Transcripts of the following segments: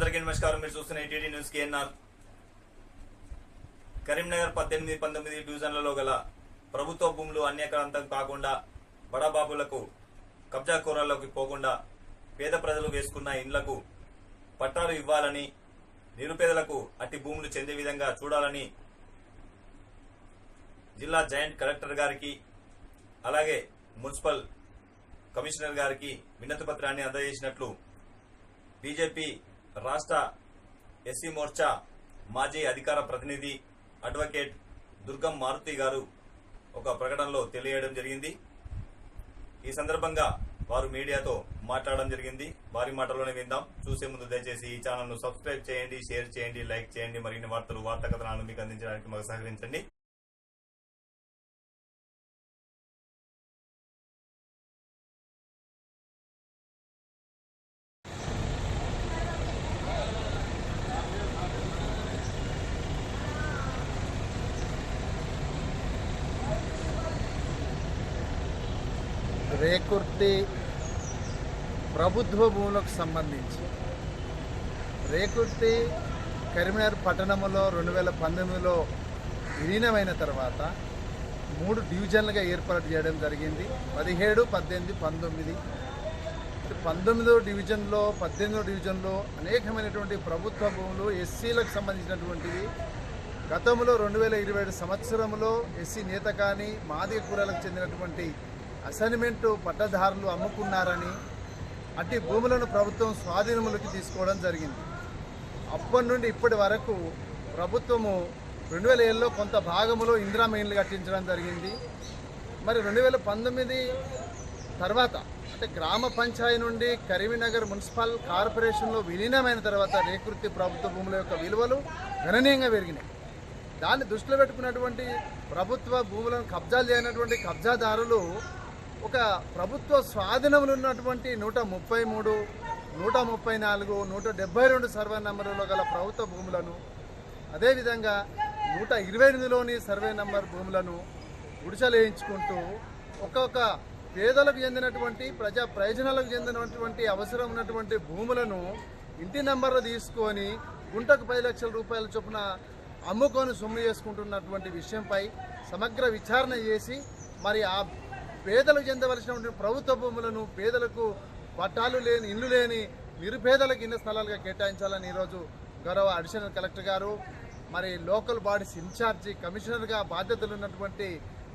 అందరికీ నమస్కారం. మీరు చూస్తున్న టీటీ న్యూస్ కేఎన్ఆర్. కరీంనగర్ 18, 19 డివిజన్లలో గల ప్రభుత్వ భూములు అన్యాక్రాంతం కాకుండా బడాబాబులకు కబ్జా కోరాల్లోకి పోకుండా పేద ప్రజలు వేసుకున్న ఇండ్లకు పట్టాలు ఇవ్వాలని, నిరుపేదలకు అట్టి భూములు చెందే విధంగా చూడాలని జిల్లా జాయింట్ కలెక్టర్ గారికి అలాగే మున్సిపల్ కమిషనర్ గారికి వినతి పత్రాన్ని అందజేసినట్లు బీజేపీ రాష్ట్ర ఎస్సీ మోర్చా మాజీ అధికార ప్రతినిధి అడ్వకేట్ దుర్గం మారుతి గారు ఒక ప్రకటనలో తెలియజేయడం జరిగింది. ఈ సందర్భంగా వారు మీడియాతో మాట్లాడడం జరిగింది. వారి మాటలోనే విందాం. చూసే ముందు దయచేసి ఈ ఛానల్ ను సబ్స్క్రైబ్ చేయండి, షేర్ చేయండి, లైక్ చేయండి. మరిన్ని వార్తా కథనాలను మీకు అందించడానికి మాకు సహకరించండి. రేకుర్తి ప్రభుత్వ భూములకు సంబంధించి రేకుర్తి కరీంనగర్ పట్టణంలో 2019లో విలీనమైన తర్వాత 3 డివిజన్లుగా ఏర్పాటు చేయడం జరిగింది. 17, 18, 19. 19వ డివిజన్లో 18వ డివిజన్లో అనేకమైనటువంటి ప్రభుత్వ భూములు ఎస్సీలకు సంబంధించినటువంటివి గతంలో 2027 సంవత్సరంలో ఎస్సీ నేత కానీ మాదిగ కులాలకు చెందినటువంటి అసైన్మెంటు పట్టదారులు అమ్ముకున్నారని అట్టి భూములను ప్రభుత్వం స్వాధీనంలోకి తీసుకోవడం జరిగింది. అప్పటి నుండి ఇప్పటి వరకు ప్రభుత్వము 2007లో కొంత భాగంలో ఇందిరా మెయిన్లు కట్టించడం జరిగింది. మరి 2019 తర్వాత అంటే గ్రామ పంచాయతీ నుండి కరీంనగర్ మున్సిపల్ కార్పొరేషన్లో విలీనమైన తర్వాత రేకుర్తి ప్రభుత్వ భూముల యొక్క విలువలు గణనీయంగా పెరిగినాయి. దాన్ని దృష్టిలో పెట్టుకున్నటువంటి ప్రభుత్వ భూములను కబ్జాలు చేయనటువంటి కబ్జాదారులు ఒక ప్రభుత్వ స్వాధీనంలో ఉన్నటువంటి 133, 134, 172 సర్వే నంబర్లలో గల ప్రభుత్వ భూములను, అదేవిధంగా 128లోని సర్వే నంబర్ భూములను గుడిసెలేయించుకుంటూ ఒక్కొక్క పేదలకు చెందినటువంటి ప్రజా ప్రయోజనాలకు చెందినటువంటి అవసరం ఉన్నటువంటి భూములను ఇంటి నంబర్లు తీసుకొని గుంటకు 10 లక్షల రూపాయల చొప్పున అమ్ముకొని సొమ్ము చేసుకుంటున్నటువంటి విషయంపై సమగ్ర విచారణ చేసి మరి ఆ పేదలకు చెందవలసినటువంటి ప్రభుత్వ భూములను పేదలకు పట్టాలు లేని ఇల్లు లేని నిరుపేదలకు ఇళ్ల స్థలాలుగా కేటాయించాలని ఈరోజు గౌరవ అడిషనల్ కలెక్టర్ గారు మరి లోకల్ బాడీస్ ఇన్ఛార్జి కమిషనర్గా బాధ్యతలు ఉన్నటువంటి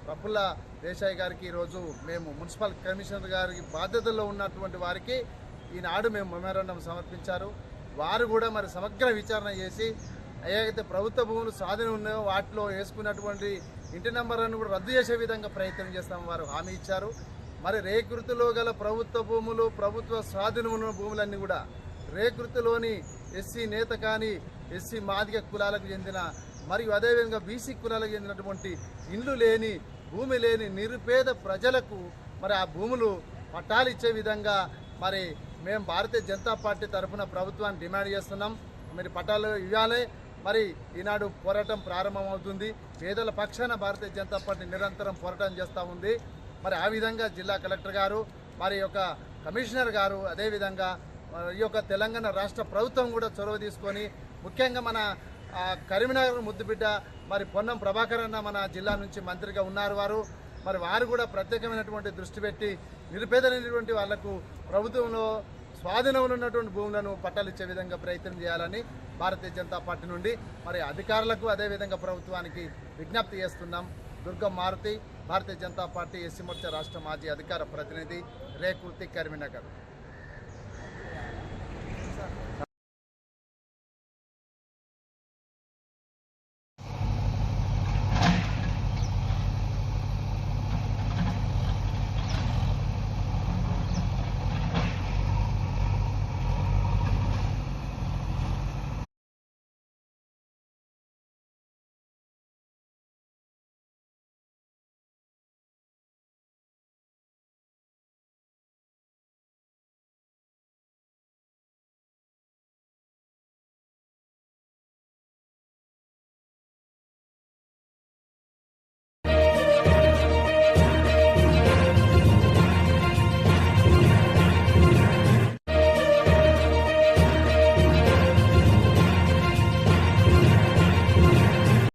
ప్రఫుల్ల దేశాయ్ గారికి ఈరోజు మేము మున్సిపల్ కమిషనర్ గారికి బాధ్యతల్లో ఉన్నటువంటి వారికి ఈనాడు మేము మెమోరాండం సమర్పించారు. వారు కూడా మరి సమగ్ర విచారణ చేసి ఏదైతే ప్రభుత్వ భూములు స్వాధీనం ఉన్నాయో వాటిలో వేసుకున్నటువంటి ఇంటి నెంబర్లను కూడా రద్దు చేసే విధంగా ప్రయత్నం చేస్తామని వారు హామీ ఇచ్చారు. మరి రేకుర్తిలో గల ప్రభుత్వ భూములు, ప్రభుత్వ స్వాధీనం ఉన్న భూములన్నీ కూడా రేకుర్తిలోని ఎస్సీ నేత కానీ ఎస్సీ మాదిగ కులాలకు చెందిన మరియు అదేవిధంగా బీసీ కులాలకు చెందినటువంటి ఇండ్లు లేని భూమి లేని నిరుపేద ప్రజలకు మరి ఆ భూములు పట్టాలు ఇచ్చే విధంగా మరి మేము భారతీయ జనతా పార్టీ తరఫున ప్రభుత్వాన్ని డిమాండ్ చేస్తున్నాం. మరి పట్టాలు ఇవ్వాలి. మరి ఈనాడు పోరాటం ప్రారంభమవుతుంది. పేదల పక్షాన భారతీయ జనతా పార్టీ నిరంతరం పోరాటం చేస్తూ ఉంది. మరి ఆ విధంగా జిల్లా కలెక్టర్ గారు మరి యొక్క కమిషనర్ గారు అదేవిధంగా ఈ యొక్క తెలంగాణ రాష్ట్ర ప్రభుత్వం కూడా చొరవ తీసుకొని ముఖ్యంగా మన కరీంనగర్ ముద్దుబిడ్డ మరి పొన్నం ప్రభాకర్ అన్న మన జిల్లా నుంచి మంత్రిగా ఉన్నారు. వారు కూడా ప్రత్యేకమైనటువంటి దృష్టి పెట్టి నిరుపేదలైనటువంటి వాళ్లకు ప్రభుత్వంలో స్వాధీనంలో ఉన్నటువంటి భూములను పట్టాలు ఇచ్చే విధంగా ప్రయత్నం చేయాలని భారతీయ జనతా పార్టీ నుండి మరి అధికారులకు అదేవిధంగా ప్రభుత్వానికి విజ్ఞప్తి చేస్తున్నాం. దుర్గం మారుతి, భారతీయ జనతా పార్టీ ఎస్సీ మోర్చా రాష్ట్ర మాజీ అధికార ప్రతినిధి, రేకుర్తి, కరీంనగర్.